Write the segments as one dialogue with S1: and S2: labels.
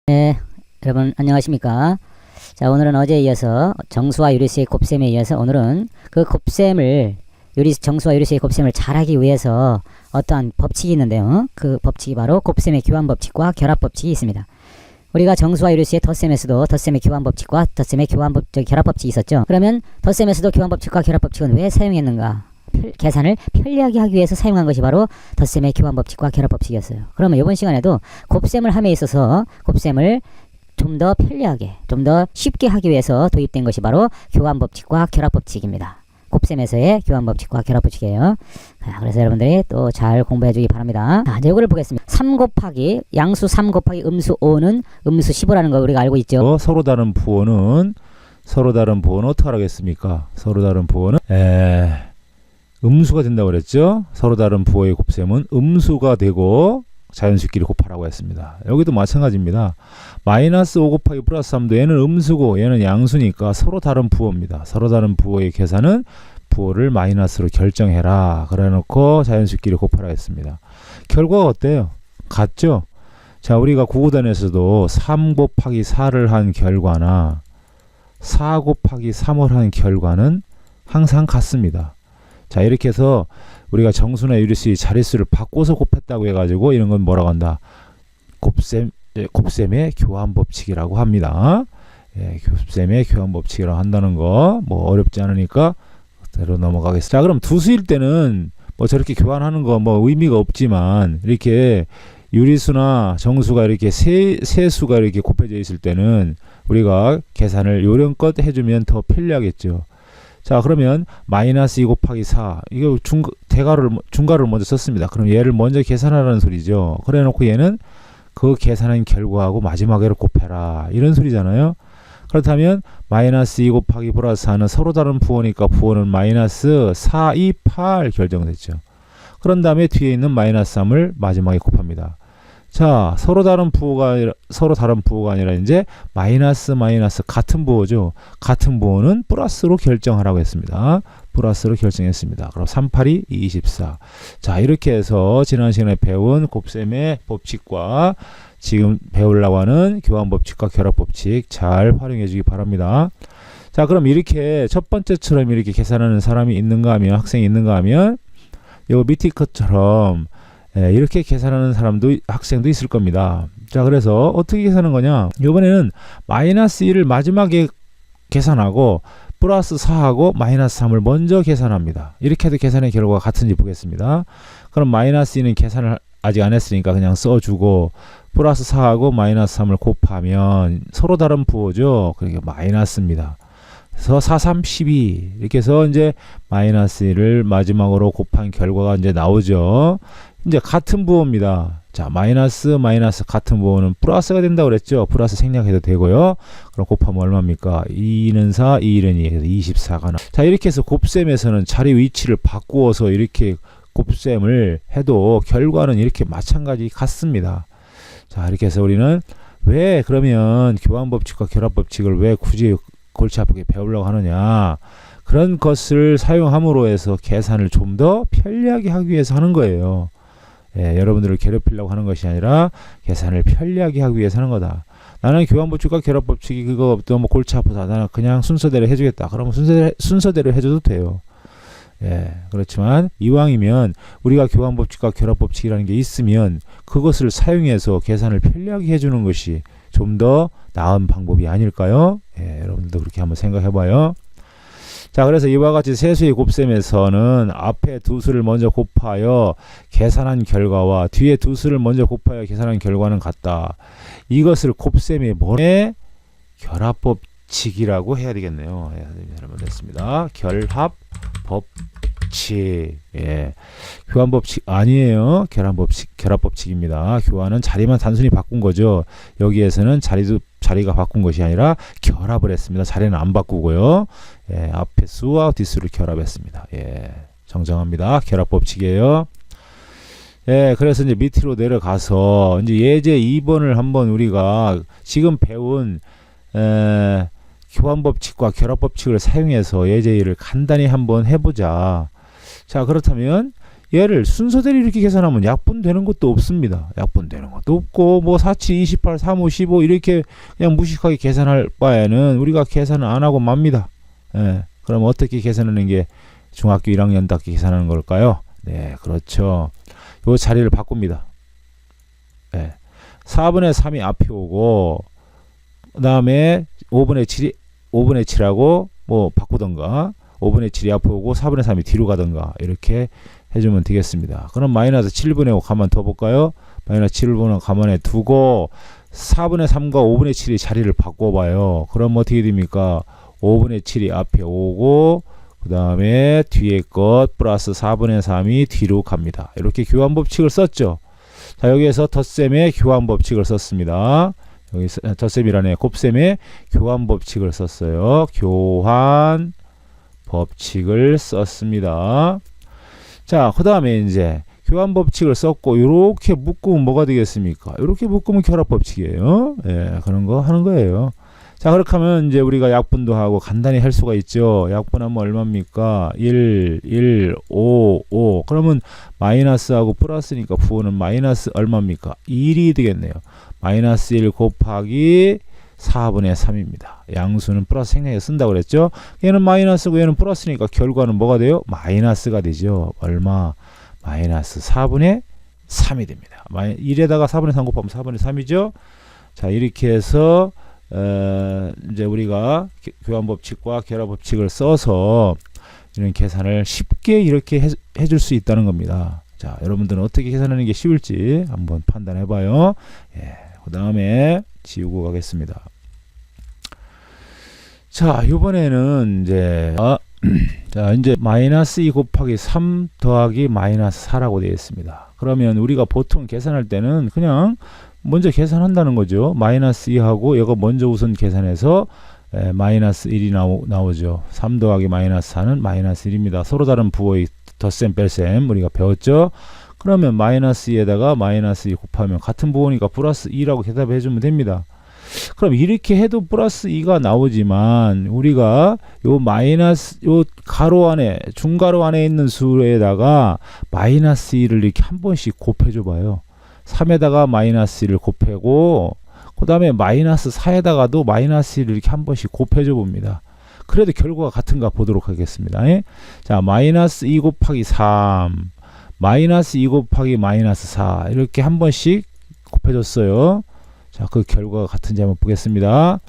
S1: 네, 여러분 안녕하십니까. 자, 오늘은 어제에 이어서 정수와 유리수의 곱셈에 이어서 오늘은 그 곱셈을 정수와 유리수의 곱셈을 잘하기 위해서 어떠한 법칙이 있는데요. 그 법칙이 바로 곱셈의 교환 법칙과 결합 법칙이 있습니다. 우리가 정수와 유리수의 덧셈에서도 덧셈의 교환 법칙과 덧셈의 결합 법칙이 있었죠. 그러면 덧셈에서도 교환 법칙과 결합 법칙은 왜 사용했는가? 계산을 편리하게 하기 위해서 사용한 것이 바로 덧셈의 교환 법칙과 결합 법칙이었어요. 그러면 이번 시간에도 곱셈을 함에 있어서 곱셈을 좀 더 편리하게, 좀 더 쉽게 하기 위해서 도입된 것이 바로 교환 법칙과 결합 법칙입니다. 곱셈에서의 교환 법칙과 결합 법칙이에요. 그래서 여러분들이 또 잘 공부해 주기 바랍니다. 자, 이거를 보겠습니다. 3 곱하기 양수 3 곱하기 음수 5는 음수 15라는 거 우리가 알고 있죠.
S2: 서로 다른 부호는 어떻게 하겠습니까? 서로 다른 부호는 음수가 된다고 그랬죠. 서로 다른 부호의 곱셈은 음수가 되고 자연수끼리 곱하라고 했습니다. 여기도 마찬가지입니다. 마이너스 5 곱하기 플러스 3도 얘는 음수고 얘는 양수니까 서로 다른 부호입니다. 서로 다른 부호의 계산은 부호를 마이너스로 결정해라. 그래 놓고 자연수끼리 곱하라 했습니다. 결과가 어때요? 같죠? 자, 우리가 구구단에서도 3 곱하기 4를 한 결과나 4 곱하기 3을 한 결과는 항상 같습니다. 자, 이렇게 해서 우리가 정수나 유리수의 자릿수를 바꿔서 곱했다고 해가지고 이런 건 뭐라고 한다? 곱셈의 교환 법칙이라고 합니다. 곱셈의 교환 법칙이라고 한다는 거 뭐 어렵지 않으니까 그대로 넘어가겠습니다. 자, 그럼 두수일 때는 뭐 저렇게 교환하는 거 뭐 의미가 없지만 이렇게 유리수나 정수가 이렇게 세 수가 이렇게 곱해져 있을 때는 우리가 계산을 요령껏 해주면 더 편리하겠죠. 자, 그러면 마이너스 2 곱하기 4 이거 중괄호를 먼저 썼습니다. 그럼 얘를 먼저 계산하라는 소리죠. 그래 놓고 얘는 그 계산한 결과하고 마지막에를 곱해라 이런 소리잖아요. 그렇다면 마이너스 2 곱하기 플러스 4는 서로 다른 부호니까 부호는 마이너스 4, 2, 8 결정됐죠. 그런 다음에 뒤에 있는 마이너스 3을 마지막에 곱합니다. 자, 서로 다른 부호가 아니라 이제 마이너스 같은 부호죠. 같은 부호는 플러스로 결정하라고 했습니다. 플러스로 결정했습니다. 그럼 3, 8이 24. 자, 이렇게 해서 지난 시간에 배운 곱셈의 법칙과 지금 배우려고 하는 교환 법칙과 결합 법칙 잘 활용해 주기 바랍니다. 자, 그럼 이렇게 첫 번째처럼 이렇게 계산하는 사람이 있는가 하면 학생이 있는가 하면 요 밑에 것처럼 이렇게 계산하는 학생도 있을 겁니다. 자, 그래서 어떻게 계산하는 거냐? 이번에는 마이너스 1을 마지막에 계산하고 플러스 4하고 마이너스 3을 먼저 계산합니다. 이렇게 해도 계산의 결과가 같은지 보겠습니다. 그럼 마이너스 2는 계산을 아직 안 했으니까 그냥 써주고 플러스 4하고 마이너스 3을 곱하면 서로 다른 부호죠. 그러니까 마이너스입니다. 그래서 4, 3, 12 이렇게 해서 이제 마이너스 1을 마지막으로 곱한 결과가 이제 나오죠. 이제 같은 부호입니다. 자, 마이너스 같은 부호는 플러스가 된다고 그랬죠. 플러스 생략해도 되고요. 그럼 곱하면 얼마입니까? 2는 4, 2는 2, 그래서 24가 나. 자, 이렇게 해서 곱셈에서는 자리 위치를 바꾸어서 이렇게 곱셈을 해도 결과는 이렇게 마찬가지 같습니다. 자, 이렇게 해서 우리는 왜 그러면 교환 법칙과 결합 법칙을 왜 굳이 골치 아프게 배우려고 하느냐? 그런 것을 사용함으로 해서 계산을 좀 더 편리하게 하기 위해서 하는 거예요. 여러분들을 괴롭히려고 하는 것이 아니라 계산을 편리하게 하기 위해서 하는 거다. 나는 교환 법칙과 결합 법칙이 그거 너무 골치 아프다. 나는 그냥 순서대로 해주겠다. 그러면 순서대로 해줘도 돼요. 그렇지만 이왕이면 우리가 교환 법칙과 결합 법칙이라는 게 있으면 그것을 사용해서 계산을 편리하게 해주는 것이 좀 더 나은 방법이 아닐까요? 여러분들도 그렇게 한번 생각해 봐요. 자, 그래서 이와 같이 세수의 곱셈에서는 앞에 두 수를 먼저 곱하여 계산한 결과와 뒤에 두 수를 먼저 곱하여 계산한 결과는 같다. 이것을 곱셈의 뭐에 결합 법칙이라고 해야 되겠네요. 잘못했습니다. 결합 법칙. 교환 법칙 아니에요. 결합 법칙입니다. 교환은 자리만 단순히 바꾼 거죠. 여기에서는 자리가 바꾼 것이 아니라 결합을 했습니다. 자리는 안 바꾸고요. 앞에 수와 뒷수를 결합했습니다. 정정합니다. 결합 법칙이에요. 그래서 이제 밑으로 내려가서 이제 예제 2번을 한번 우리가 지금 배운 교환 법칙과 결합 법칙을 사용해서 예제 1을 간단히 한번 해보자. 자, 그렇다면 얘를 순서대로 이렇게 계산하면 약분되는 것도 없습니다. 약분되는 것도 없고 뭐 4, 7, 28, 3, 5, 15 이렇게 그냥 무식하게 계산할 바에는 우리가 계산을 안 하고 맙니다. 예. 그럼 어떻게 계산하는 게 중학교 1학년답게 계산하는 걸까요? 네, 그렇죠. 요 자리를 바꿉니다. 예. 4분의 3이 앞에 오고 그 다음에 5분의 7하고 뭐 바꾸던가 5분의 7이 앞에 오고 4분의 3이 뒤로 가던가 이렇게 해주면 되겠습니다. 그럼 마이너스 7분의 5 가만 더 볼까요? 마이너스 7분의 5 가만에 두고 4분의 3과 5분의 7이 자리를 바꿔봐요. 그럼 어떻게 됩니까? 5분의 7이 앞에 오고 그 다음에 뒤에 것 플러스 4분의 3이 뒤로 갑니다. 이렇게 교환 법칙을 썼죠. 자, 여기에서 덧셈의 교환 법칙을 썼습니다. 여기 덧셈이라네. 곱셈의 교환 법칙을 썼어요. 교환 법칙을 썼습니다. 자, 그 다음에 이제 교환 법칙을 썼고 이렇게 묶으면 뭐가 되겠습니까? 이렇게 묶으면 결합 법칙이에요. 예, 그런 거 하는 거예요. 자, 그렇게 하면 이제 우리가 약분도 하고 간단히 할 수가 있죠. 약분하면 얼마입니까? 1, 1, 5, 5. 그러면 마이너스하고 플러스니까 부호는 마이너스 얼마입니까? 1이 되겠네요. 마이너스 1 곱하기 4분의 3입니다. 양수는 플러스 생략해 쓴다고 그랬죠. 얘는 마이너스고 얘는 플러스니까 결과는 뭐가 돼요? 마이너스가 되죠. 얼마? 마이너스 4분의 3이 됩니다. 1에다가 4분의 3 곱하면 4분의 3이죠. 자, 이렇게 해서 이제 우리가 교환 법칙과 결합 법칙을 써서 이런 계산을 쉽게 이렇게 해줄 수 있다는 겁니다. 자, 여러분들은 어떻게 계산하는 게 쉬울지 한번 판단해 봐요. 예, 그 다음에 지우고 가겠습니다. 자, 이번에는 이제 자, 이제 마이너스 2 곱하기 3 더하기 마이너스 4라고 되어 있습니다. 그러면 우리가 보통 계산할 때는 그냥 먼저 계산한다는 거죠. 마이너스 2하고 이거 먼저 우선 계산해서 마이너스 1이 나오죠. 3 더하기 마이너스 4는 마이너스 1입니다. 서로 다른 부호의 덧셈 뺄셈 우리가 배웠죠. 그러면 마이너스 2에다가 마이너스 2 곱하면 같은 부호니까 플러스 2라고 대답해 주면 됩니다. 그럼 이렇게 해도 플러스 2가 나오지만 우리가 요 마이너스 요 가로 안에 중가로 안에 있는 수에다가 마이너스 2를 이렇게 한 번씩 곱해줘 봐요. 3에다가 마이너스 1을 곱하고 그 다음에 마이너스 4에다가도 마이너스 1을 이렇게 한 번씩 곱해줘 봅니다. 그래도 결과가 같은가 보도록 하겠습니다. 예? 자, 마이너스 2 곱하기 3 마이너스 2 곱하기 마이너스 4 이렇게 한 번씩 곱해줬어요. 자, 그 결과가 같은지 한번 보겠습니다.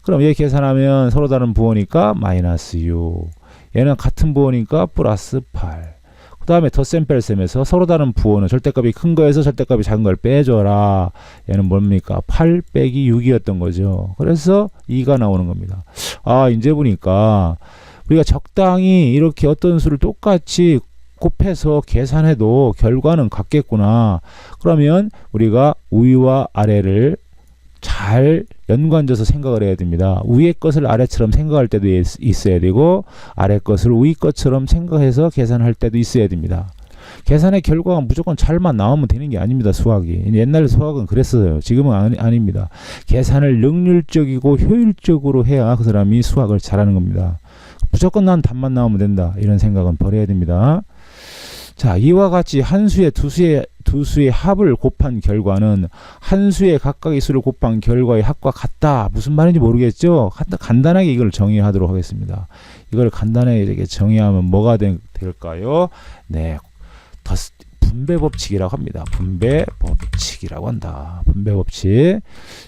S2: 그럼 얘 계산하면 서로 다른 부호니까 마이너스 6 얘는 같은 부호니까 플러스 8 그 다음에 덧셈 뺄셈에서 서로 다른 부호는 절대값이 큰 거에서 절대값이 작은 걸 빼줘라. 얘는 뭡니까? 8 빼기 6이었던 거죠. 그래서 2가 나오는 겁니다. 아, 이제 보니까 우리가 적당히 이렇게 어떤 수를 똑같이 곱해서 계산해도 결과는 같겠구나. 그러면 우리가 위와 아래를 잘 연관져서 생각을 해야 됩니다. 위의 것을 아래처럼 생각할 때도 있어야 되고 아래 것을 위 것처럼 생각해서 계산할 때도 있어야 됩니다. 계산의 결과가 무조건 잘만 나오면 되는 게 아닙니다. 수학이. 옛날 수학은 그랬어요. 지금은 아닙니다. 계산을 능률적이고 효율적으로 해야 그 사람이 수학을 잘하는 겁니다. 무조건 난 답만 나오면 된다. 이런 생각은 버려야 됩니다. 자, 이와 같이 한 수의 두 수의 합을 곱한 결과는 한 수의 각각의 수를 곱한 결과의 합과 같다. 무슨 말인지 모르겠죠? 간단하게 이걸 정의하도록 하겠습니다. 이걸 간단하게 이렇게 정의하면 뭐가 될까요? 네, 분배 법칙이라고 합니다. 분배 법칙이라고 한다. 분배 법칙.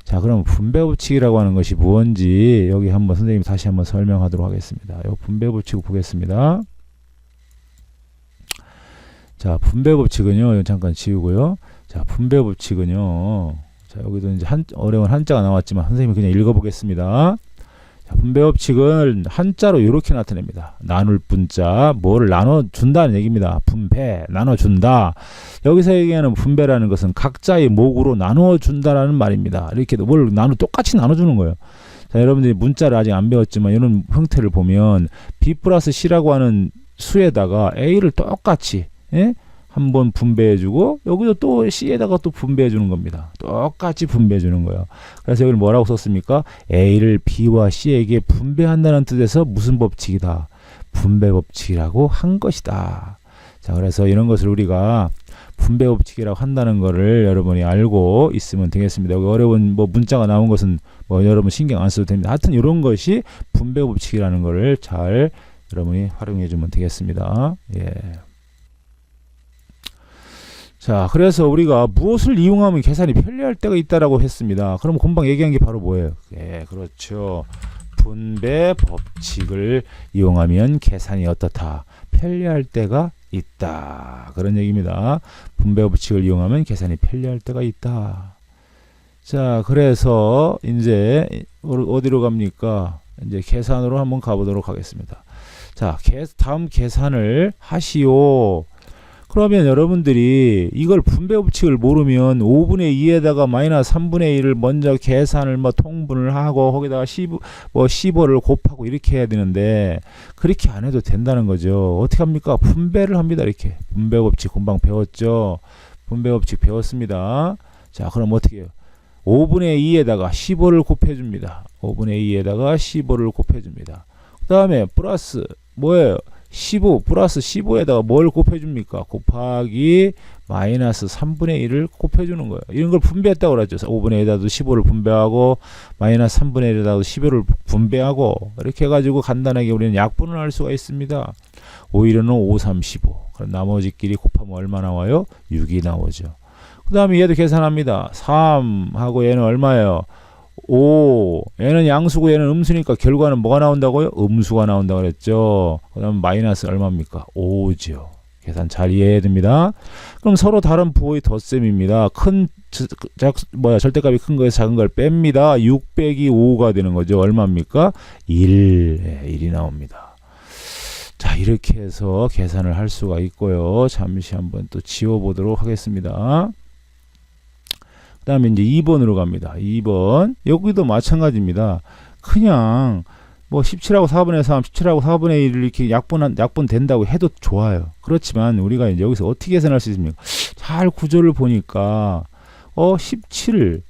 S2: 자, 그럼 분배 법칙이라고 하는 것이 무엇인지 여기 한번 선생님이 다시 한번 설명하도록 하겠습니다. 이 분배 법칙을 보겠습니다. 자, 분배 법칙은요, 잠깐 지우고요. 자, 분배 법칙은요, 자, 여기도 이제 어려운 한자가 나왔지만 선생님이 그냥 읽어보겠습니다. 자, 분배 법칙은 한자로 이렇게 나타냅니다. 나눌 분자, 뭐를 나눠준다는 얘기입니다. 분배, 나눠준다. 여기서 얘기하는 분배라는 것은 각자의 목으로 나눠준다라는 말입니다. 이렇게 뭘 똑같이 나눠주는 거예요. 자, 여러분들이 문자를 아직 안 배웠지만 이런 형태를 보면 B 플러스 C라고 하는 수에다가 A를 똑같이 예? 한번 분배해주고 여기도 또 C에다가 또 분배해주는 겁니다. 똑같이 분배해주는 거예요. 그래서 여기를 뭐라고 썼습니까? A를 B와 C에게 분배한다는 뜻에서 무슨 법칙이다? 분배 법칙이라고 한 것이다. 자, 그래서 이런 것을 우리가 분배 법칙이라고 한다는 거를 여러분이 알고 있으면 되겠습니다. 여기 어려운 뭐 문자가 나온 것은 뭐 여러분 신경 안 써도 됩니다. 하여튼 이런 것이 분배 법칙이라는 거를 잘 여러분이 활용해 주면 되겠습니다. 예. 자, 그래서 우리가 무엇을 이용하면 계산이 편리할 때가 있다라고 했습니다. 그럼 금방 얘기한 게 바로 뭐예요? 예, 그렇죠. 분배 법칙을 이용하면 계산이 어떻다? 편리할 때가 있다. 그런 얘기입니다. 분배 법칙을 이용하면 계산이 편리할 때가 있다. 자, 그래서 이제 어디로 갑니까? 이제 계산으로 한번 가보도록 하겠습니다. 자, 다음 계산을 하시오. 그러면 여러분들이 이걸 분배 법칙을 모르면 5분의 2에다가 마이너스 3분의 1을 먼저 계산을 뭐 통분을 하고 거기다가 15를 곱하고 이렇게 해야 되는데 그렇게 안 해도 된다는 거죠. 어떻게 합니까? 분배를 합니다. 이렇게 분배 법칙 금방 배웠죠. 분배 법칙 배웠습니다. 자, 그럼 어떻게 해요? 5분의 2에다가 15를 곱해줍니다. 5분의 2에다가 15를 곱해줍니다. 그 다음에 플러스 뭐예요? 15 플러스 15에다가 뭘 곱해줍니까? 곱하기 마이너스 3분의 1을 곱해주는 거예요. 이런 걸 분배했다고 그러죠. 5분의 1에다도 15를 분배하고 마이너스 3분의 1에다도 15를 분배하고 이렇게 해가지고 간단하게 우리는 약분을 할 수가 있습니다. 5일은 5, 3, 15. 그럼 나머지끼리 곱하면 얼마 나와요? 6이 나오죠. 그 다음에 얘도 계산합니다. 3하고 얘는 얼마예요? 5. 얘는 양수고 얘는 음수니까 결과는 뭐가 나온다고요? 음수가 나온다고 그랬죠. 그 다음 마이너스 얼마입니까? 5죠. 계산 잘 이해해야 됩니다. 그럼 서로 다른 부호의 덧셈입니다. 절대값이 큰 거에서 작은 걸 뺍니다. 6 빼기 5가 되는 거죠. 얼마입니까? 1. 예, 1이 나옵니다. 자, 이렇게 해서 계산을 할 수가 있고요. 잠시 한번 또 지워보도록 하겠습니다. 그 다음에 이제 2번으로 갑니다. 2번. 여기도 마찬가지입니다. 그냥 뭐 17하고 4분의 3, 17하고 4분의 1을 이렇게 약분 된다고 해도 좋아요. 그렇지만 우리가 이제 여기서 어떻게 계산할 수 있습니까? 잘 구조를 보니까 17.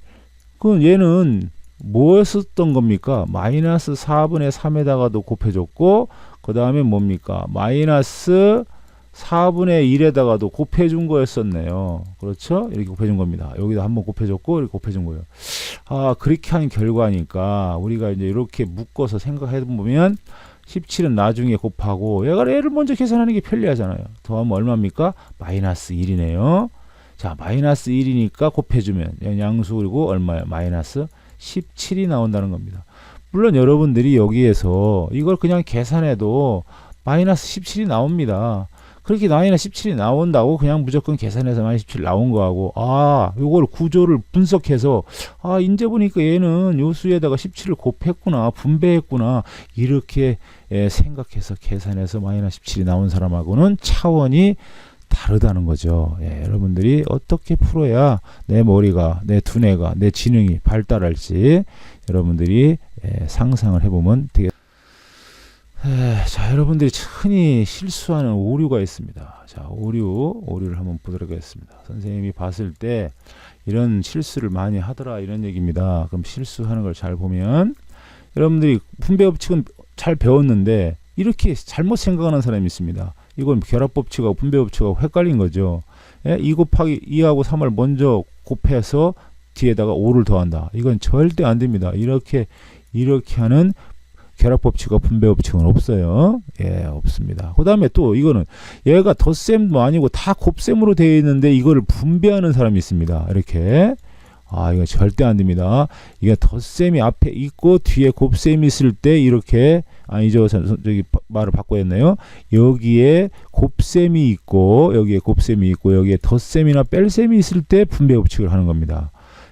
S2: 그럼 얘는 뭐였었던 겁니까? 마이너스 4분의 3에다가도 곱해줬고 그 다음에 뭡니까? 마이너스 4분의 1에다가도 곱해준 거였었네요. 그렇죠? 이렇게 곱해준 겁니다. 여기다 한번 곱해줬고 이렇게 곱해준 거예요. 아, 그렇게 한 결과니까 우리가 이제 이렇게 묶어서 생각해 보면 17은 나중에 곱하고 얘를 먼저 계산하는 게 편리하잖아요. 더하면 얼마입니까? 마이너스 1이네요. 자, 마이너스 1이니까 곱해주면 양수 그리고 얼마예요? 마이너스 17이 나온다는 겁니다. 물론 여러분들이 여기에서 이걸 그냥 계산해도 마이너스 17이 나옵니다. 그렇게 마이너스 17이 나온다고 그냥 무조건 계산해서 마이너스 17 나온 거하고 요걸 구조를 분석해서 이제 보니까 얘는 요 수에다가 17을 곱했구나 분배했구나 이렇게 생각해서 계산해서 마이너스 17이 나온 사람하고는 차원이 다르다는 거죠. 여러분들이 어떻게 풀어야 내 머리가 내 두뇌가 내 지능이 발달할지 여러분들이 상상을 해보면 되겠습니다. 자, 여러분들이 흔히 실수하는 오류가 있습니다. 자, 오류를 한번 보도록 하겠습니다. 선생님이 봤을 때 이런 실수를 많이 하더라 이런 얘기입니다. 그럼 실수하는 걸 잘 보면 여러분들이 분배 법칙은 잘 배웠는데 이렇게 잘못 생각하는 사람이 있습니다. 이건 결합 법칙하고 분배 법칙하고 헷갈린 거죠. 2 곱하기 2하고 3을 먼저 곱해서 뒤에다가 5를 더한다. 이건 절대 안 됩니다. 이렇게 하는 결합 법칙과 분배 법칙은 없어요. 없습니다. 그 다음에 또 이거는 얘가 덧셈도 아니고 다 곱셈으로 되어 있는데 이거를 분배하는 사람이 있습니다. 이렇게. 이거 절대 안 됩니다. 이게 덧셈이 앞에 있고 뒤에 곱셈이 있을 때 이렇게 아니죠. 저기 말을 바꿔야 했네요. 여기에 곱셈이 있고 여기에 곱셈이 있고 여기에 덧셈이나 뺄셈이 있을 때 분배 법칙을 하는 겁니다.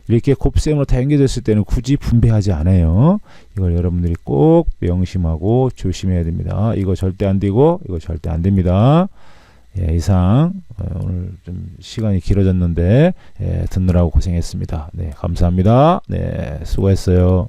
S2: 이렇게 곱셈으로 다 연결됐을 때는 굳이 분배하지 않아요. 이걸 여러분들이 꼭 명심하고 조심해야 됩니다. 이거 절대 안 되고 이거 절대 안 됩니다. 이상 오늘 좀 시간이 길어졌는데 듣느라고 고생했습니다. 감사합니다. 수고했어요.